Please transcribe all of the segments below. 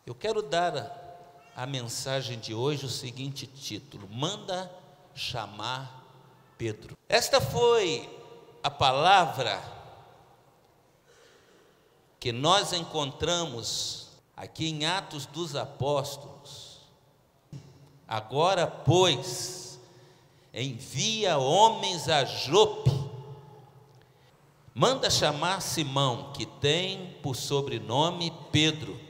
Eu quero dar a mensagem de hoje o seguinte título: manda chamar Pedro. Esta foi a palavra que nós encontramos aqui em Atos dos Apóstolos. Agora, pois, envia homens a Jope, manda chamar Simão, que tem por sobrenome Pedro.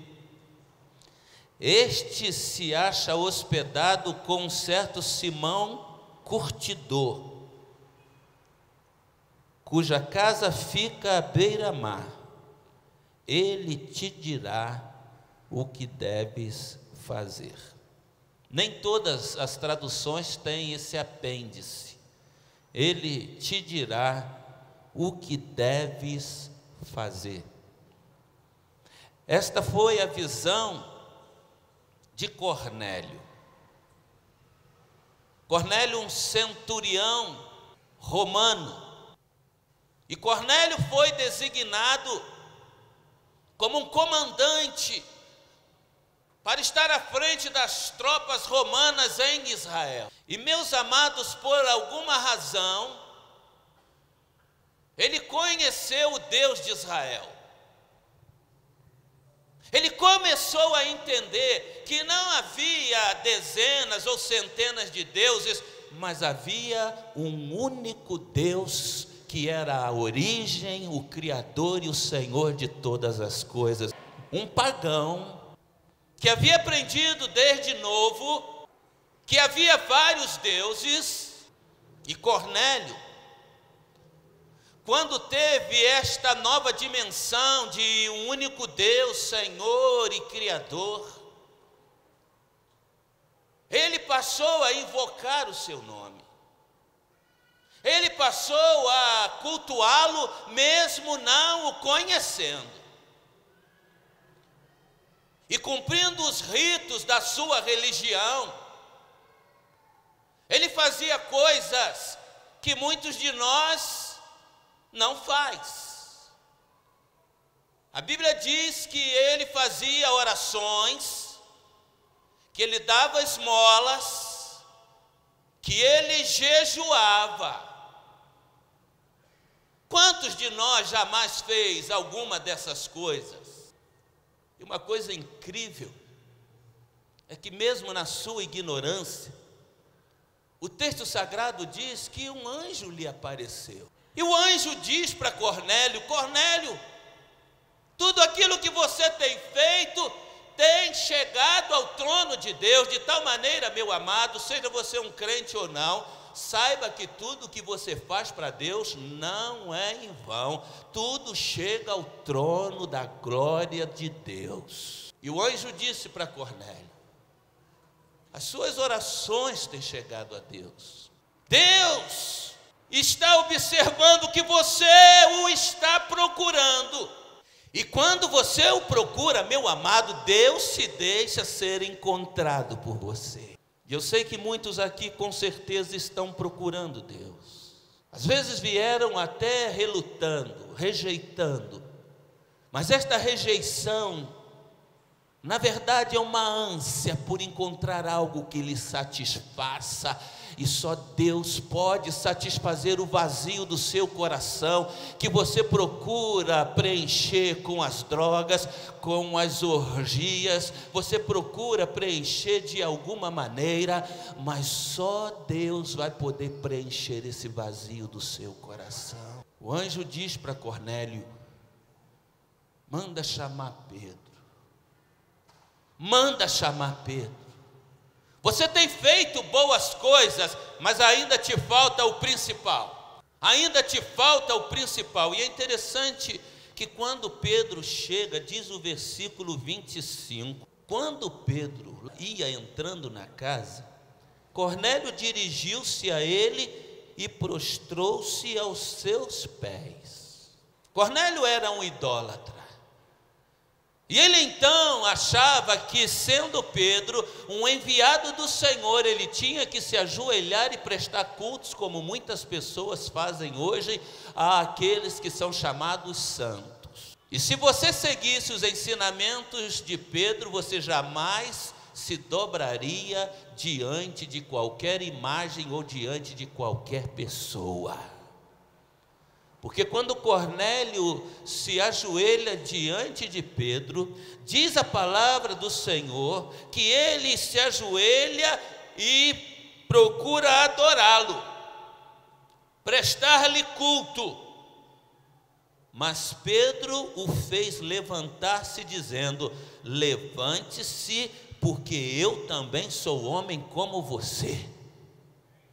Este se acha hospedado com um certo Simão curtidor, cuja casa fica à beira-mar. Ele te dirá o que deves fazer. Nem todas as traduções têm esse apêndice. Ele te dirá o que deves fazer. Esta foi a visão de Cornélio. Cornélio, um centurião romano. E Cornélio foi designado como um comandante para estar à frente das tropas romanas em Israel. E, meus amados, por alguma razão, ele conheceu o Deus de Israel. Ele começou a entender que não havia dezenas ou centenas de deuses, mas havia um único Deus que era a origem, o Criador e o Senhor de todas as coisas. Um pagão que havia aprendido desde novo que havia vários deuses. E Cornélio, quando teve esta nova dimensão de um único Deus, Senhor e Criador, ele passou a invocar o seu nome. Ele passou a cultuá-lo mesmo não o conhecendo. E cumprindo os ritos da sua religião, ele fazia coisas que muitos de nós não faz. A Bíblia diz que ele fazia orações, que ele dava esmolas, que ele jejuava. Quantos de nós jamais fez alguma dessas coisas? E uma coisa incrível é que mesmo na sua ignorância, o texto sagrado diz que um anjo lhe apareceu. E o anjo diz para Cornélio: Cornélio, tudo aquilo que você tem feito tem chegado ao trono de Deus, de tal maneira, meu amado, seja você um crente ou não, saiba que tudo que você faz para Deus não é em vão, tudo chega ao trono da glória de Deus. E o anjo disse para Cornélio: as suas orações têm chegado a Deus. Deus está observando que você o está procurando. E quando você o procura, meu amado, Deus se deixa ser encontrado por você. E eu sei que muitos aqui com certeza estão procurando Deus. Às vezes vieram até relutando, rejeitando. Mas esta rejeição, na verdade, é uma ânsia por encontrar algo que lhe satisfaça. E só Deus pode satisfazer o vazio do seu coração, que você procura preencher com as drogas, com as orgias, você procura preencher de alguma maneira, mas só Deus vai poder preencher esse vazio do seu coração. O anjo diz para Cornélio: manda chamar Pedro. Manda chamar Pedro. Você tem feito boas coisas, mas ainda te falta o principal. Ainda te falta o principal. E é interessante que quando Pedro chega, diz o versículo 25, quando Pedro ia entrando na casa, Cornélio dirigiu-se a ele e prostrou-se aos seus pés. Cornélio era um idólatra. E ele então achava que, sendo Pedro um enviado do Senhor, ele tinha que se ajoelhar e prestar cultos, como muitas pessoas fazem hoje, àqueles que são chamados santos. E se você seguisse os ensinamentos de Pedro, você jamais se dobraria diante de qualquer imagem ou diante de qualquer pessoa. Porque quando Cornélio se ajoelha diante de Pedro, diz a palavra do Senhor que ele se ajoelha e procura adorá-lo, prestar-lhe culto. Mas Pedro o fez levantar-se, dizendo: levante-se, porque eu também sou homem como você.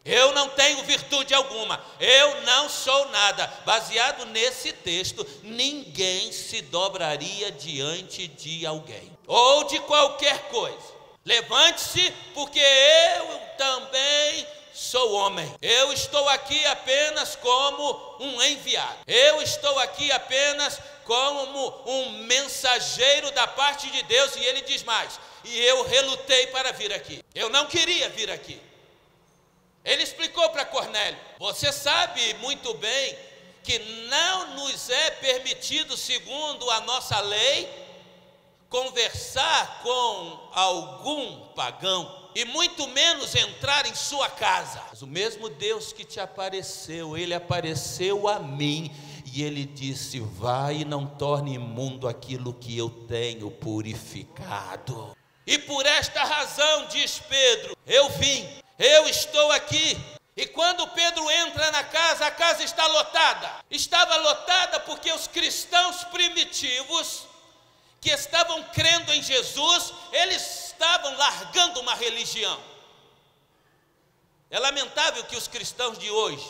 Eu não tenho virtude alguma, eu não sou nada. Baseado nesse texto, ninguém se dobraria diante de alguém ou de qualquer coisa. Levante-se, porque eu também sou homem. Eu estou aqui apenas como um enviado. Eu estou aqui apenas como um mensageiro da parte de Deus. E ele diz mais: e eu relutei para vir aqui. Eu não queria vir aqui. Ele explicou para Cornélio: você sabe muito bem que não nos é permitido, segundo a nossa lei, conversar com algum pagão, e muito menos entrar em sua casa. Mas o mesmo Deus que te apareceu, ele apareceu a mim, e ele disse: vai e não torne imundo aquilo que eu tenho purificado. E por esta razão, diz Pedro, eu vim, eu estou aqui. E quando Pedro entra na casa, a casa está lotada. Estava lotada porque os cristãos primitivos, que estavam crendo em Jesus, eles estavam largando uma religião. É lamentável que os cristãos de hoje,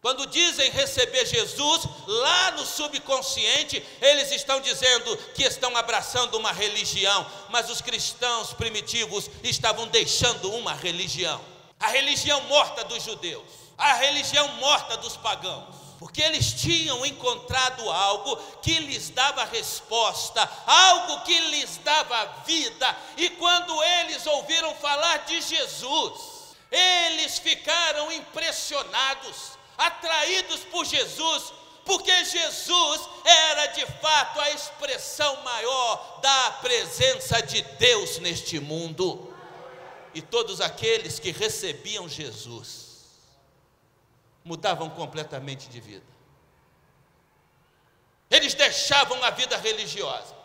quando dizem receber Jesus, lá no subconsciente, eles estão dizendo que estão abraçando uma religião. Mas os cristãos primitivos estavam deixando uma religião. A religião morta dos judeus, a religião morta dos pagãos. Porque eles tinham encontrado algo que lhes dava resposta, algo que lhes dava vida. E quando eles ouviram falar de Jesus, eles ficaram impressionados, atraídos por Jesus, porque Jesus era de fato a expressão maior da presença de Deus neste mundo. E todos aqueles que recebiam Jesus mudavam completamente de vida. Eles deixavam a vida religiosa.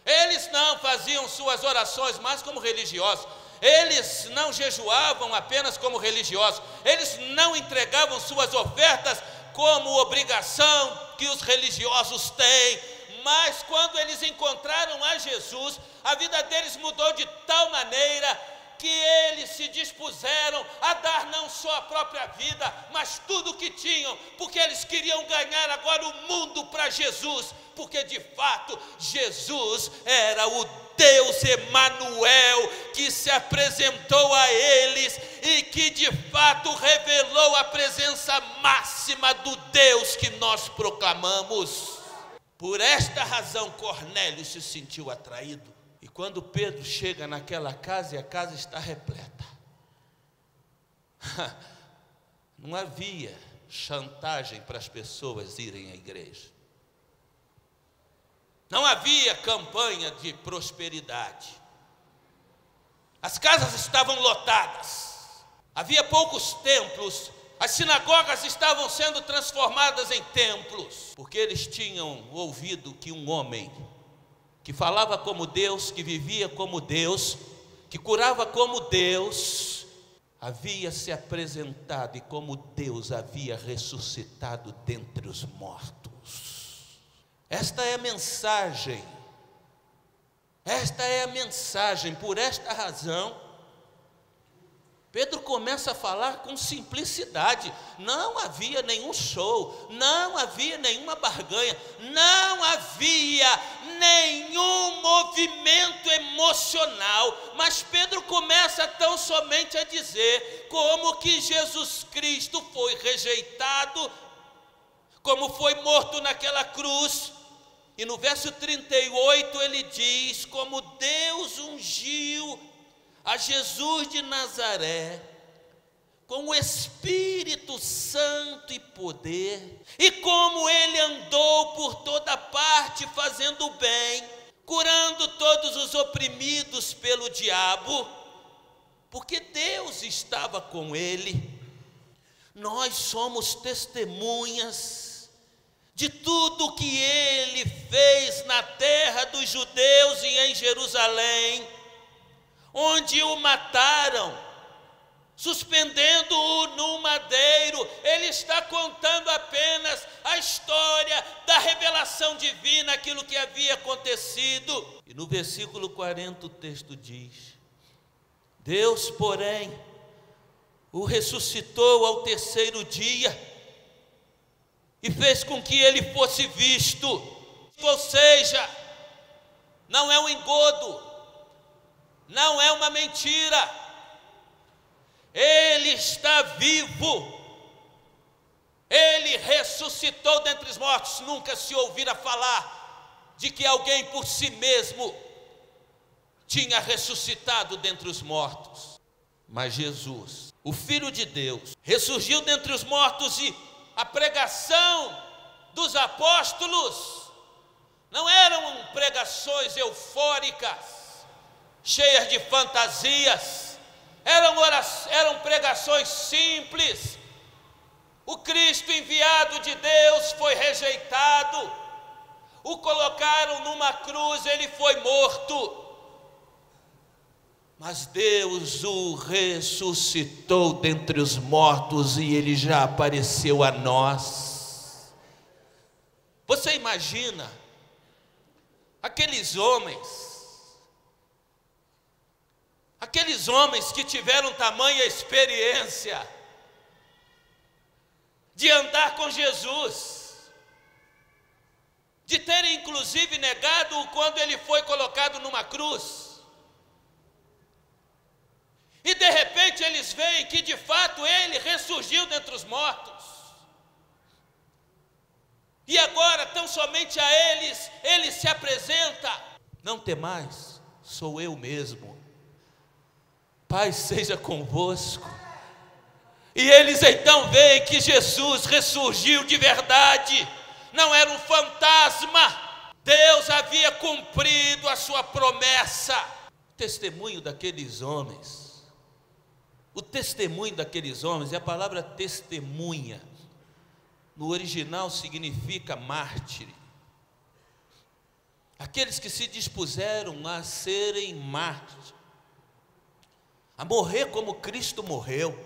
Eles não faziam suas orações mais como religiosos. Eles não jejuavam apenas como religiosos. Eles não entregavam suas ofertas como obrigação que os religiosos têm. Mas quando eles encontraram a Jesus, a vida deles mudou de tal maneira que eles se dispuseram a dar não só a própria vida, mas tudo o que tinham, porque eles queriam ganhar agora o mundo para Jesus, porque de fato Jesus era o Deus Emanuel que se apresentou a eles e que de fato revelou a presença máxima do Deus que nós proclamamos. Por esta razão, Cornélio se sentiu atraído. E quando Pedro chega naquela casa, e a casa está repleta, não havia chantagem para as pessoas irem à igreja. Não havia campanha de prosperidade. As casas estavam lotadas. Havia poucos templos. As sinagogas estavam sendo transformadas em templos, porque eles tinham ouvido que um homem que falava como Deus, que vivia como Deus, que curava como Deus, havia se apresentado e como Deus havia ressuscitado dentre os mortos. Esta é a mensagem. Esta é a mensagem. Por esta razão, Pedro começa a falar com simplicidade. Não havia nenhum show, não havia nenhuma barganha, não havia nenhum movimento emocional. Mas Pedro começa tão somente a dizer como que Jesus Cristo foi rejeitado, como foi morto naquela cruz. E no verso 38 ele diz: como Deus ungiu a Jesus de Nazaré com o Espírito Santo e poder, e como ele andou por toda parte fazendo o bem, curando todos os oprimidos pelo diabo, porque Deus estava com ele. Nós somos testemunhas de tudo que ele fez na terra dos judeus e em Jerusalém, onde o mataram, suspendendo-o no madeiro. Ele está contando apenas a história da revelação divina, aquilo que havia acontecido. E no versículo 40 o texto diz: Deus, porém, o ressuscitou ao terceiro dia e fez com que ele fosse visto. Ou seja, não é um engodo, não é uma mentira. Ele está vivo, ele ressuscitou dentre os mortos. Nunca se ouvira falar de que alguém por si mesmo tinha ressuscitado dentre os mortos. Mas Jesus, o Filho de Deus, ressurgiu dentre os mortos, e a pregação dos apóstolos não eram pregações eufóricas, cheias de fantasias. Eram pregações simples. O Cristo enviado de Deus foi rejeitado, o colocaram numa cruz, ele foi morto, mas Deus o ressuscitou dentre os mortos e ele já apareceu a nós. Você imagina aqueles homens que tiveram tamanha experiência de andar com Jesus, de terem inclusive negado-o quando ele foi colocado numa cruz, e de repente eles veem que de fato ele ressurgiu dentre os mortos, e agora tão somente a eles ele se apresenta: não temais, sou eu mesmo, Pai seja convosco. E eles então veem que Jesus ressurgiu de verdade, não era um fantasma. Deus havia cumprido a sua promessa. O testemunho daqueles homens, e a palavra testemunha no original significa mártir. Aqueles que se dispuseram a serem mártires, a morrer como Cristo morreu,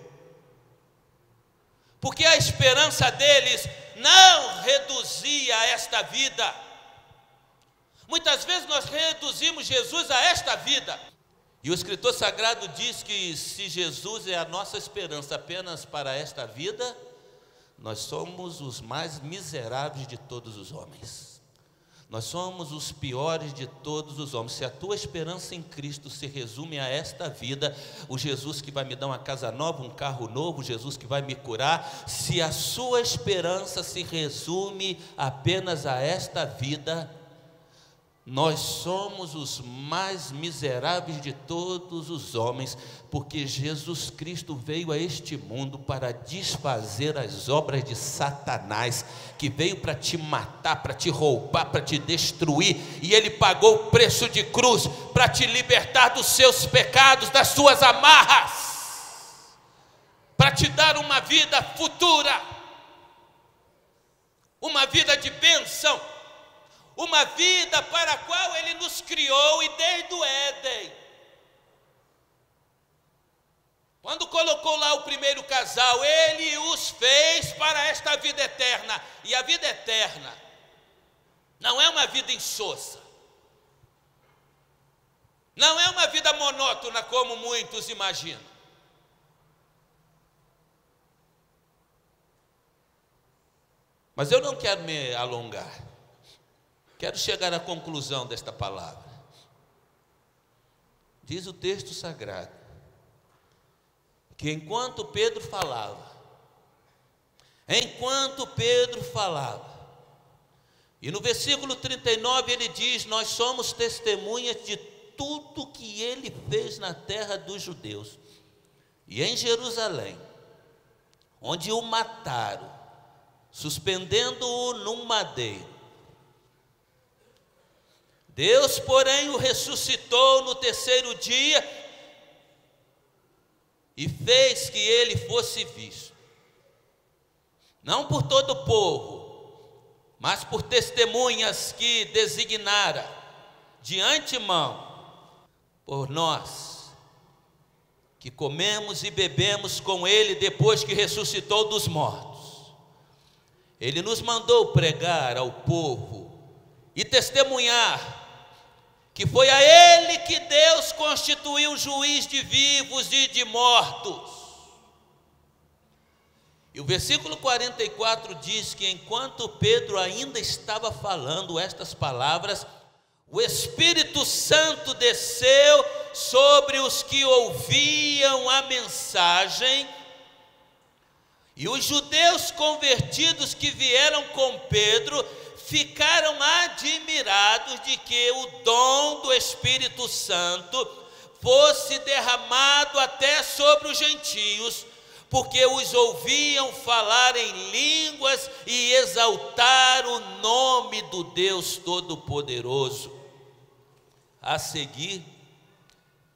porque a esperança deles não reduzia a esta vida. Muitas vezes nós reduzimos Jesus a esta vida, e o escritor sagrado diz que se Jesus é a nossa esperança apenas para esta vida, nós somos os mais miseráveis de todos os homens. Nós somos os piores de todos os homens. Se a tua esperança em Cristo se resume a esta vida, o Jesus que vai me dar uma casa nova, um carro novo, o Jesus que vai me curar, se a sua esperança se resume apenas a esta vida, nós somos os mais miseráveis de todos os homens, porque Jesus Cristo veio a este mundo para desfazer as obras de Satanás, que veio para te matar, para te roubar, para te destruir, e ele pagou o preço de cruz para te libertar dos seus pecados, das suas amarras, para te dar uma vida futura, uma vida de bênção, uma vida para a qual ele nos criou, e desde o Éden, quando colocou lá o primeiro casal, ele os fez para esta vida eterna. E a vida eterna não é uma vida insossa, não é uma vida monótona como muitos imaginam. Mas eu não quero me alongar, quero chegar à conclusão desta palavra. Diz o texto sagrado que enquanto Pedro falava, e no versículo 39 ele diz: nós somos testemunhas de tudo que ele fez na terra dos judeus e em Jerusalém, onde o mataram, suspendendo-o num madeiro. Deus, porém, o ressuscitou no terceiro dia e fez que ele fosse visto, não por todo o povo, mas por testemunhas que designara de antemão, por nós, que comemos e bebemos com ele depois que ressuscitou dos mortos. Ele nos mandou pregar ao povo e testemunhar que foi a ele que Deus constituiu juiz de vivos e de mortos. E o versículo 44 diz que enquanto Pedro ainda estava falando estas palavras, o Espírito Santo desceu sobre os que ouviam a mensagem, e os judeus convertidos que vieram com Pedro ficaram admirados de que o dom do Espírito Santo fosse derramado até sobre os gentios, porque os ouviam falar em línguas e exaltar o nome do Deus Todo-Poderoso. A seguir,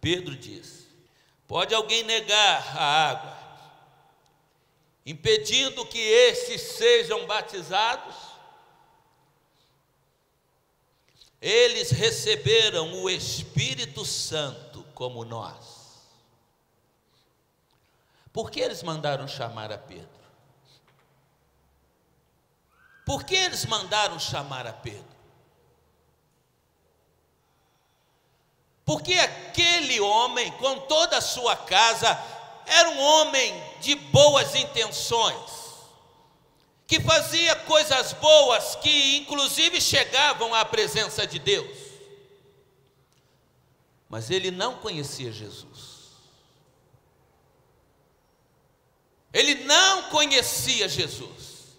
Pedro diz: pode alguém negar a água, impedindo que estes sejam batizados? Eles receberam o Espírito Santo como nós. Por que eles mandaram chamar a Pedro? Por que eles mandaram chamar a Pedro? Porque aquele homem, com toda a sua casa, era um homem de boas intenções, que fazia coisas boas, que inclusive chegavam à presença de Deus. Mas ele não conhecia Jesus. Ele não conhecia Jesus.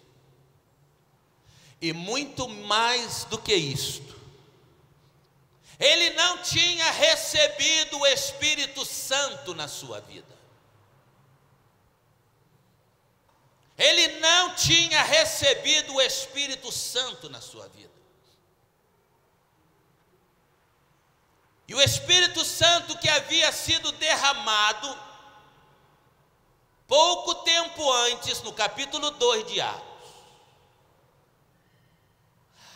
E muito mais do que isto, ele não tinha recebido o Espírito Santo na sua vida. Ele não tinha recebido o Espírito Santo na sua vida. E o Espírito Santo que havia sido derramado pouco tempo antes, no capítulo 2 de Atos,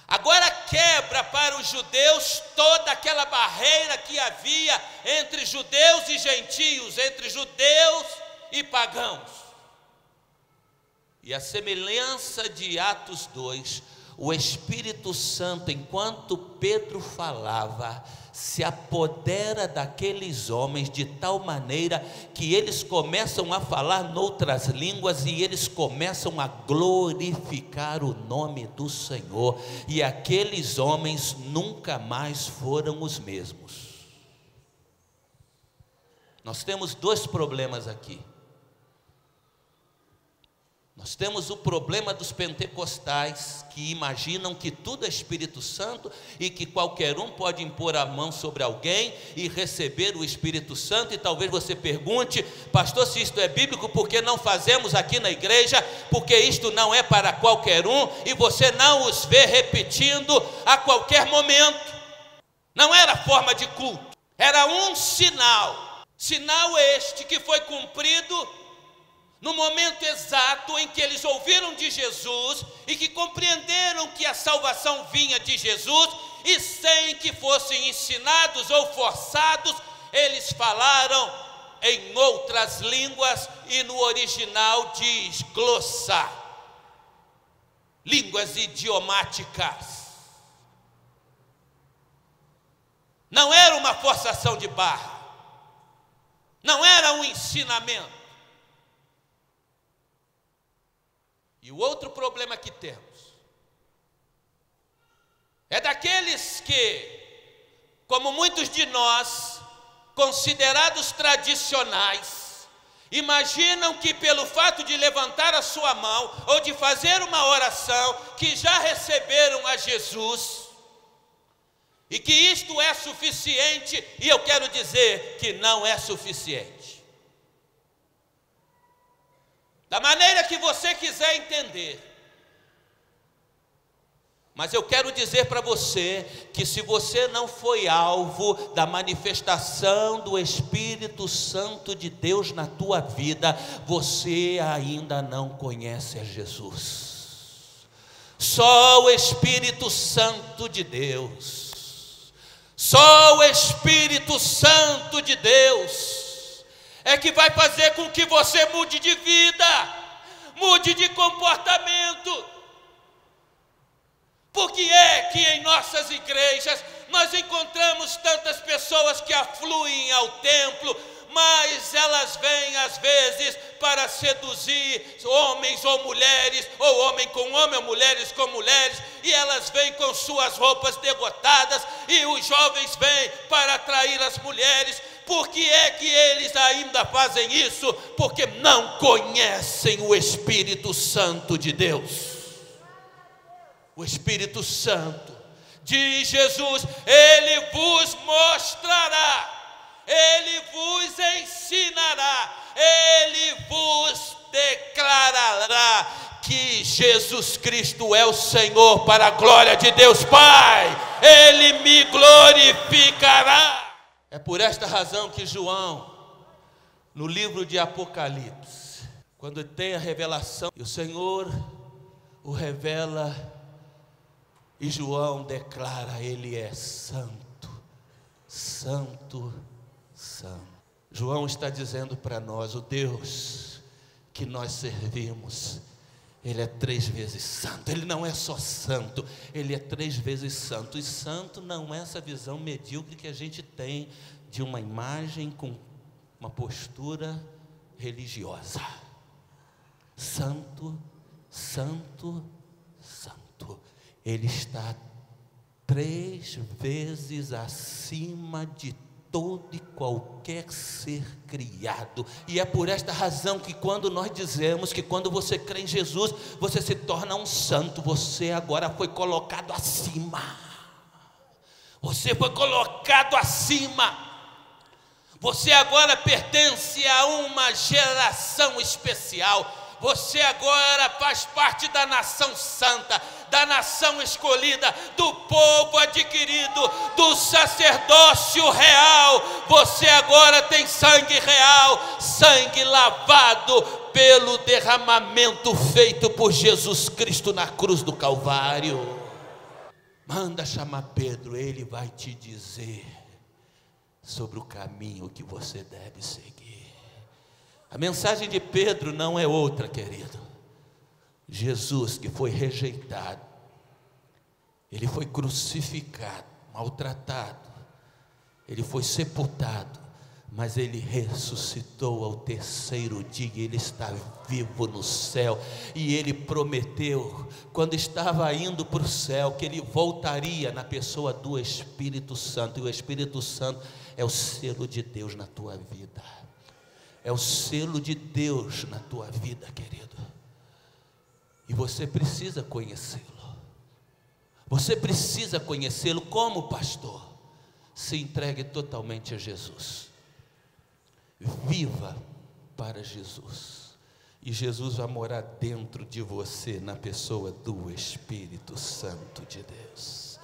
agora quebra para os judeus toda aquela barreira que havia entre judeus e gentios, entre judeus e pagãos. E a semelhança de Atos 2, o Espírito Santo, enquanto Pedro falava, se apodera daqueles homens de tal maneira que eles começam a falar noutras línguas e eles começam a glorificar o nome do Senhor. E aqueles homens nunca mais foram os mesmos. Nós temos dois problemas aqui. Nós temos o problema dos pentecostais, que imaginam que tudo é Espírito Santo e que qualquer um pode impor a mão sobre alguém e receber o Espírito Santo. E talvez você pergunte: pastor, se isto é bíblico, por que não fazemos aqui na igreja? Porque isto não é para qualquer um e você não os vê repetindo a qualquer momento. Não era forma de culto, era um sinal este que foi cumprido no momento exato em que eles ouviram de Jesus e que compreenderam que a salvação vinha de Jesus, e sem que fossem ensinados ou forçados, eles falaram em outras línguas, e no original diz glossa, línguas idiomáticas. Não era uma forçação de barra, não era um ensinamento. E o outro problema que temos é daqueles que, como muitos de nós, considerados tradicionais, imaginam que pelo fato de levantar a sua mão ou de fazer uma oração, que já receberam a Jesus, e que isto é suficiente. E eu quero dizer que não é suficiente. da maneira que você quiser entender. Mas eu quero dizer para você que se você não foi alvo da manifestação do Espírito Santo de Deus na tua vida, você ainda não conhece a Jesus. Só o Espírito Santo de Deus, só o Espírito Santo de Deus é que vai fazer com que você mude de vida, mude de comportamento. Por que é que em nossas igrejas nós encontramos tantas pessoas que afluem ao templo, mas elas vêm às vezes para seduzir homens ou mulheres, ou homem com homem, ou mulheres com mulheres, e elas vêm com suas roupas degotadas, e os jovens vêm para atrair as mulheres? Por que é que eles ainda fazem isso? Porque não conhecem o Espírito Santo de Deus. O Espírito Santo de Jesus, Ele vos mostrará, Ele vos ensinará, Ele vos declarará que Jesus Cristo é o Senhor, para a glória de Deus Pai. Ele me glorificará. É por esta razão que João, no livro de Apocalipse, quando tem a revelação, e o Senhor o revela, e João declara: Ele é santo, santo, santo. João está dizendo para nós: o Deus que nós servimos, Ele é 3 vezes santo. Ele não é só santo, Ele é 3 vezes santo. E santo não é essa visão medíocre que a gente tem de uma imagem com uma postura religiosa. Santo, santo, santo. Ele está 3 vezes acima de todo e qualquer ser criado. E é por esta razão que quando nós dizemos que quando você crê em Jesus, você se torna um santo, você agora foi colocado acima. Você foi colocado acima. Você agora pertence a uma geração especial. Você agora faz parte da nação santa, da nação escolhida, do povo adquirido, do sacerdócio real. Você agora tem sangue real, sangue lavado pelo derramamento feito por Jesus Cristo na cruz do Calvário. Manda chamar Pedro, ele vai te dizer sobre o caminho que você deve seguir. A mensagem de Pedro não é outra, querido. Jesus, que foi rejeitado, Ele foi crucificado, maltratado, Ele foi sepultado, mas Ele ressuscitou ao 3º dia, Ele está vivo no céu, e Ele prometeu, quando estava indo para o céu, que Ele voltaria na pessoa do Espírito Santo, e o Espírito Santo é o selo de Deus na tua vida. É o selo de Deus na tua vida, querido. E você precisa conhecê-lo. Você precisa conhecê-lo como pastor. Se entregue totalmente a Jesus. Viva para Jesus. E Jesus vai morar dentro de você, na pessoa do Espírito Santo de Deus.